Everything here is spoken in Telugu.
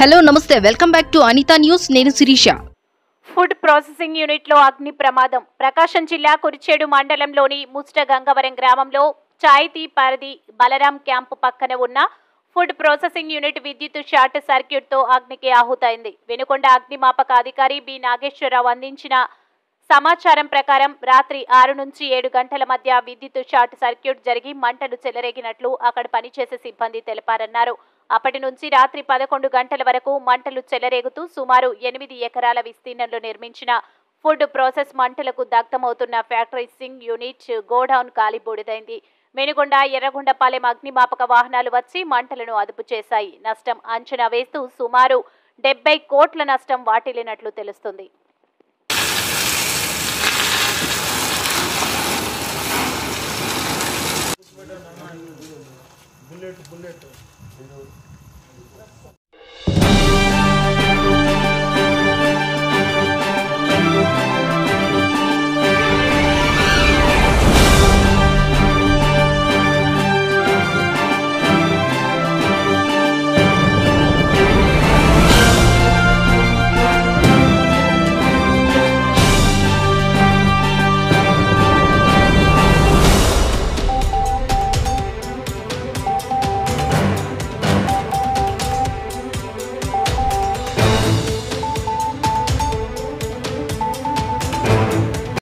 హలో నమస్తే welcome back to Anitha news. నేను శిరీష. ఫుడ్ ప్రాసెసింగ్ యూనిట్ లో అగ్ని ప్రమాదం. ప్రకాశం జిల్లా కురిచేడు మండలంలోని ముస్ట గంగవరం గ్రామంలో చాయితీ పరిధి బలరాం క్యాంపు పక్కన ఉన్న ఫుడ్ ప్రాసెసింగ్ యూనిట్ విద్యుత్ షార్ట్ సర్క్యూట్ తో అగ్నికి ఆహుతైంది. వెనుకొండ అగ్నిమాపక అధికారి బి నాగేశ్వరరావు అందించిన సమాచారం ప్రకారం రాత్రి 6 నుంచి 7 గంటల మధ్య విద్యుత్ షార్ట్ సర్క్యూట్ జరిగి మంటలు చెలరేగినట్లు అక్కడ పనిచేసే సిబ్బంది తెలిపారన్నారు. అప్పటి నుంచి రాత్రి 11 గంటల వరకు మంటలు చెలరేగుతూ సుమారు 8 ఎకరాల విస్తీర్ణంలో నిర్మించిన ఫుడ్ ప్రాసెస్ మంటలకు దగ్ధమవుతున్న ఫ్యాక్టరీసింగ్ యూనిట్ గోడౌన్ కాలిబూడిదైంది. మెనుగొండ ఎర్రగొండపాలెం అగ్నిమాపక వాహనాలు వచ్చి మంటలను అదుపు చేశాయి. నష్టం అంచనా వేస్తూ సుమారు 70 కోట్ల నష్టం వాటిల్లినట్లు తెలుస్తుంది. बुलेट